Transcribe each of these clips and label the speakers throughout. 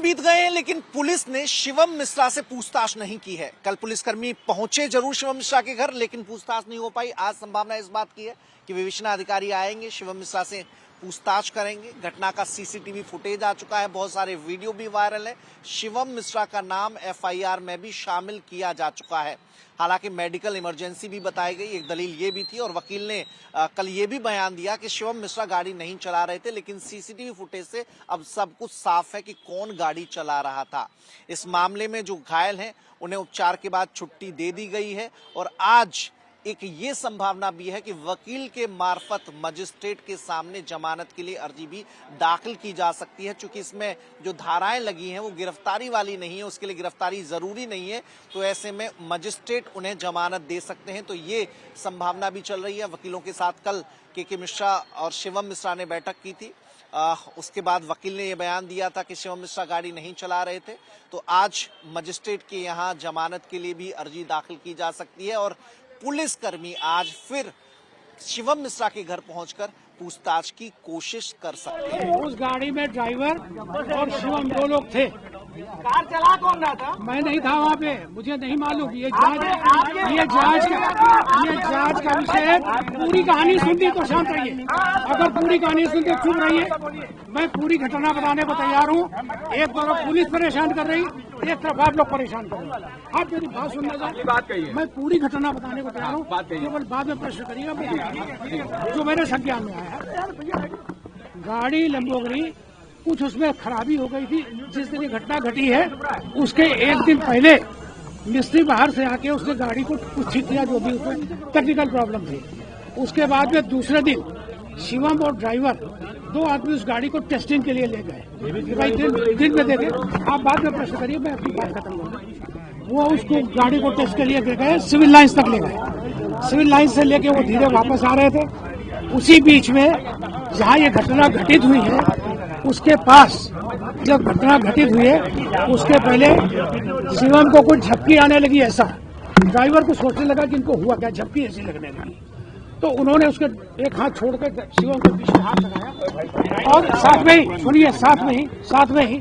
Speaker 1: बीत गए हैं लेकिन पुलिस ने शिवम मिश्रा से पूछताछ नहीं की है। कल पुलिसकर्मी पहुंचे जरूर शिवम मिश्रा के घर, लेकिन पूछताछ नहीं हो पाई। आज संभावना इस बात की है कि विवेचना अधिकारी आएंगे, शिवम मिश्रा से पूछताछ करेंगे। घटना का सीसीटीवी फुटेज आ चुका है, बहुत सारे वीडियो भी वायरल है। शिवम मिश्रा का नाम एफआईआर में भी शामिल किया जा चुका है। हालांकि मेडिकल इमरजेंसी भी बताई गई, एक दलील ये भी थी और वकील ने कल ये भी बयान दिया कि शिवम मिश्रा गाड़ी नहीं चला रहे थे, लेकिन सीसीटीवी फुटेज से अब सब कुछ साफ है कि कौन गाड़ी चला रहा था। इस मामले में जो घायल हैं उन्हें उपचार के बाद छुट्टी दे दी गई है और आज एक ये संभावना भी है कि वकील के मार्फत मजिस्ट्रेट के सामने जमानत के लिए अर्जी भी दाखिल की जा सकती है। चूंकि इसमें जो धाराएं लगी हैं वो गिरफ्तारी वाली नहीं है, उसके लिए गिरफ्तारी जरूरी नहीं है, तो ऐसे में मजिस्ट्रेट उन्हें जमानत दे सकते हैं। तो ये संभावना भी चल रही है। वकीलों के साथ कल के मिश्रा और शिवम मिश्रा ने बैठक की थी। उसके बाद वकील ने यह बयान दिया था कि शिवम मिश्रा गाड़ी नहीं चला रहे थे। तो आज मजिस्ट्रेट के यहाँ जमानत के लिए भी अर्जी दाखिल की जा सकती है और पुलिसकर्मी आज फिर शिवम मिश्रा के घर पहुंचकर पूछताछ की कोशिश कर सकते हैं।
Speaker 2: उस गाड़ी में ड्राइवर और शिवम 2 लोग थे।
Speaker 3: कार चला कौन रहा था?
Speaker 2: मैं नहीं था वहाँ पे, मुझे नहीं मालूम। ये जांच का विषय है। पूरी कहानी सुनती तो शांत रहिए, अगर पूरी कहानी सुनते चुप रहिए। मैं पूरी घटना बताने को तैयार हूँ। एक तरफ पुलिस परेशान कर रही, एक तरफ आप लोग परेशान कर रहे। आप मेरी बात सुनना चाहिए। मैं पूरी घटना बताने को तैयार हूँ, केवल बाद में प्रश्न करिएगा जो मेरे संज्ञान में आया है। गाड़ी लंबोदरी कुछ उसमें खराबी हो गई थी। जिस दिन ये घटना घटी है उसके एक दिन पहले मिस्त्री बाहर से आके उसने गाड़ी को कुछ ठीक किया, जो भी उसमें टेक्निकल प्रॉब्लम थी। उसके बाद में दूसरे दिन शिवम और ड्राइवर 2 आदमी उस गाड़ी को टेस्टिंग के लिए ले गए। भाई दिन में देखे, आप बाद में प्रश्न करिए, मैं अपनी बात खत्म करूँगा। वो उसको गाड़ी को टेस्ट के लिए ले गए, सिविल लाइन्स तक ले गए। सिविल लाइन्स से लेके वो धीरे वापस आ रहे थे। उसी बीच में जहाँ ये घटना घटित हुई है उसके पास जब घटना घटित हुई है उसके पहले शिवम को कुछ झपकी आने लगी। ऐसा ड्राइवर को सोचने लगा कि इनको हुआ क्या, झपकी ऐसी लगने लगी। तो उन्होंने उसके एक हाथ छोड़कर शिवम के पीछे हाथ लगाया और साथ में ही सुनिए, साथ में ही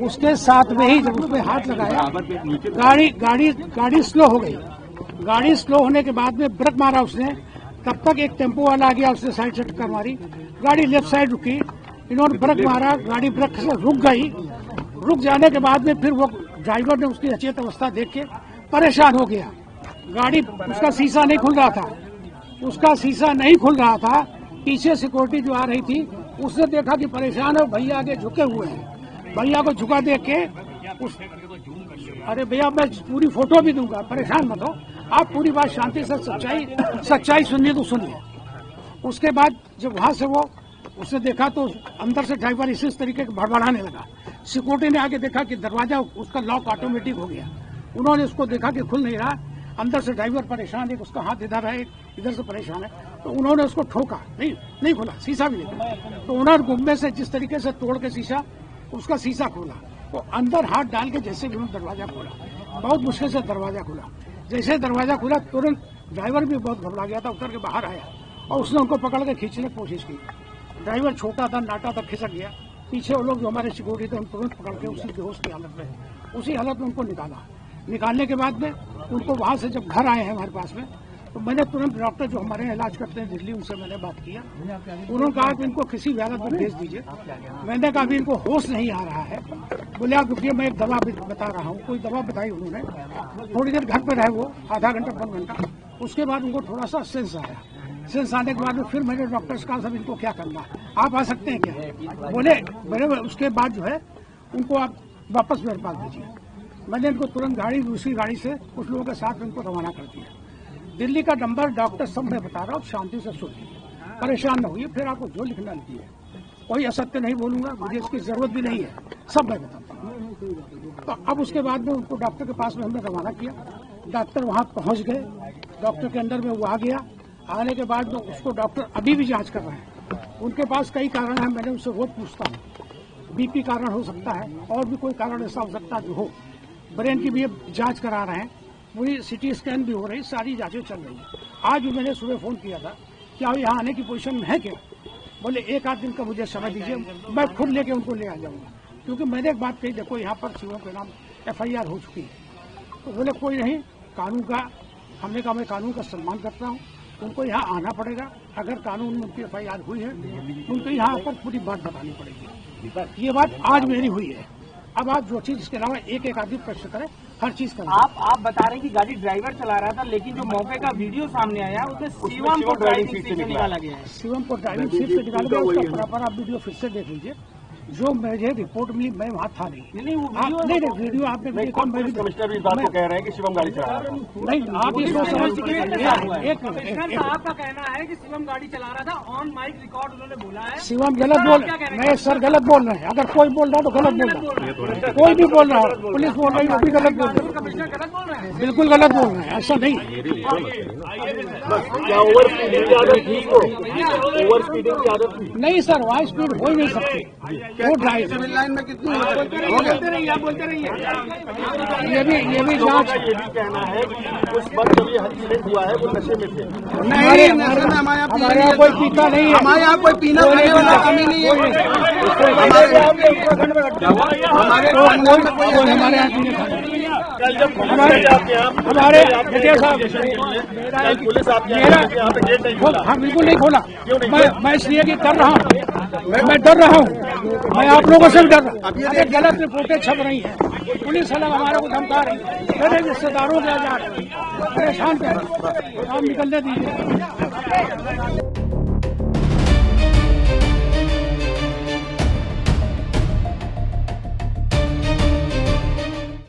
Speaker 2: उसके साथ में ही जब उसमें हाथ लगाया, गाड़ी स्लो हो गई। गाड़ी स्लो होने के बाद में ब्रेक मारा उसने। तब तक एक टेम्पो वाला आ गया, उसने साइड से टक्कर मारी। गाड़ी लेफ्ट साइड रुकी, इन्होंने ब्रेक मारा, गाड़ी ब्रेक से रुक गई। रुक जाने के बाद में फिर वो ड्राइवर ने उसकी अचेत अवस्था देख के परेशान हो गया। गाड़ी उसका शीशा नहीं खुल रहा था। पीछे सिक्योरिटी जो आ रही थी उसने देखा कि परेशान है, भैया आगे झुके हुए हैं। भैया को झुका देख के अरे भैया मैं पूरी फोटो भी दूंगा, परेशान मत हो आप, पूरी बात शांति से सच्चाई सुनिए तो सुनिए। उसके बाद जब वहां से वो उसने देखा तो अंदर से ड्राइवर इसी तरीके से भड़बड़ाने लगा। सिक्योरिटी ने आगे देखा कि दरवाजा उसका लॉक ऑटोमेटिक हो गया। उन्होंने उसको देखा कि खुल नहीं रहा। अंदर से ड्राइवर परेशान है, उसका हाथ इधर है, इधर से परेशान है। तो उन्होंने उसको ठोका, नहीं खुला, शीशा भी नहीं खुला। तो उन्होंने गुम्बे से जिस तरीके से तोड़ के उसका शीशा खोला, तो अंदर हाथ डाल के जैसे भी दरवाजा खोला, बहुत मुश्किल से दरवाजा खुला। जैसे दरवाजा खुला तुरंत ड्राइवर भी बहुत घबरा गया था, उतर के बाहर आया और उसने उनको पकड़ के खींचने की कोशिश की। ड्राइवर छोटा था, नाटा था, खिसक गया। पीछे वो लोग जो हमारे सिक्योरिटी थे उन तुरंत पकड़ के उसी बेहोश की हालत में उनको निकालने के बाद में उनको वहां से जब घर आए हैं हमारे पास में, तो मैंने तुरंत डॉक्टर जो हमारे यहाँ इलाज करते हैं दिल्ली, उनसे मैंने बात किया। उन्होंने कहा कि इनको किसी भी हालत में भेज दीजिए। मैंने कहा अभी इनको होश नहीं आ रहा है। बोले आप रुकिए, मैं एक दवा बता रहा हूँ। कोई दवा बताई उन्होंने। थोड़ी देर घर पर रहे वो, आधा घंटा 1 घंटा। उसके बाद उनको थोड़ा सा सेंस आया। सेंस आने के बाद में फिर मैंने डॉक्टर से कहा सब इनको क्या करना है, आप आ सकते हैं क्या? बोले उसके बाद जो है उनको आप वापस मेरे पास भेजिए। मैंने इनको तुरंत दूसरी गाड़ी से कुछ लोगों के साथ इनको रवाना कर दिया। दिल्ली का नंबर डॉक्टर सब मैं बता रहा हूँ, शांति से सुनिए, परेशान न होइए। फिर आपको जो लिखना लिखिए, कोई असत्य नहीं बोलूंगा, मुझे इसकी जरूरत भी नहीं है, सब मैं बताता हूँ। तो अब उसके बाद में उनको डॉक्टर के पास में हमने रवाना किया। डॉक्टर वहाँ पहुँच गए, डॉक्टर के अंदर में वो आ गया। आने के बाद में उसको डॉक्टर अभी भी जांच कर रहे हैं। उनके पास कई कारण है, मैंने उससे रोज पूछता हूँ। बीपी कारण हो सकता है, और भी कोई कारण ऐसा हो सकता है जो हो। ब्रेन की भी जांच करा रहे हैं, पूरी सिटी स्कैन भी हो रही, सारी जांचें चल रही है। आज भी मैंने सुबह फोन किया था, क्या यहाँ आने की पोजीशन में है क्या? बोले 1 आध दिन का मुझे समय दीजिए, मैं खुद लेके उनको ले आ जाऊंगा। क्योंकि मैंने एक बात कही, देखो यहाँ पर शिवम के नाम FIR हो चुकी है, तो बोले कोई नहीं, कानून का, हमने कहा मैं कानून का सम्मान करता हूँ, उनको यहाँ आना पड़ेगा, अगर कानून में उनकी FIR हुई है उनको यहाँ पर पूरी बात बतानी पड़ेगी। ये बात आज मेरी हुई है। अब आप जो चीज इसके अलावा एक एक आदमी प्रश्न करें, हर चीज करें।
Speaker 3: आप बता रहे हैं कि गाड़ी ड्राइवर चला रहा था, लेकिन जो मौके का वीडियो सामने आया उसमें शिवम को ड्राइविंग सीट से निकाला गया है।
Speaker 2: शिवम को ड्राइविंग सीट से निकाल गया, उसका प्रॉपर आप वीडियो फिर से देख लीजिए। जो मुझे रिपोर्ट मिली, मैं वहाँ था नहीं।
Speaker 3: वो
Speaker 2: नहीं, वीडियो आपने देखा, मैं भी
Speaker 4: कमिश्नर भी इस बात को कह रहे हैं कि शिवम गाड़ी चला रहा है।
Speaker 2: नहीं, आप ये सोच समझ एक
Speaker 3: साहब का कहना है कि शिवम गाड़ी चला रहा था, ऑन माइक रिकॉर्ड उन्होंने बोला है।
Speaker 2: शिवम गलत बोल, मैं सर गलत बोल रहे हैं। अगर कोई बोल रहा है तो गलत बोल रहा है, कोई भी बोल रहा है, पुलिस बोल रही है वो भी गलत बोल रही है,
Speaker 3: कमिश्नर गलत बोल रहे हैं।
Speaker 2: बिल्कुल गलत बोल रहे हैं, ऐसा नहीं।
Speaker 4: क्या ओवर स्पीडिंग की आदत थी को? ओवर स्पीडिंग की आदत थी?
Speaker 2: नहीं सर, वाई स्पीड हो ही नहीं सकती, वो ड्राइव
Speaker 4: लाइन में कितनी
Speaker 3: बोलते रहिए, आप बोलते रहिए।
Speaker 2: ये भी जांच।
Speaker 4: ये भी कहना है कि उस वक्त जब ये एक्सीडेंट हुआ है वो नशे में थे।
Speaker 2: हमारे यहाँ कोई पीता नहीं है,
Speaker 5: हमारे यहाँ कोई पीना खाने वाला कमी नहीं है।
Speaker 2: हमारे यहाँ पीने खाने,
Speaker 4: कल जब
Speaker 2: हमारे देखिए साहब,
Speaker 4: पुलिस आपके यहाँ पे गेट नहीं खोला।
Speaker 2: हाँ बिल्कुल नहीं खोला। मैं इसलिए कि कर रहा हूँ, मैं डर रहा हूँ, मैं आप लोगों से भी डर रहा हूँ। अरे गलत रिपोर्टें छप रही हैं, पुलिस अलग हमारे को धमका रही है, मेरे रिश्तेदारों के आजाद परेशान कर रहे हैं, काम निकलने दीजिए।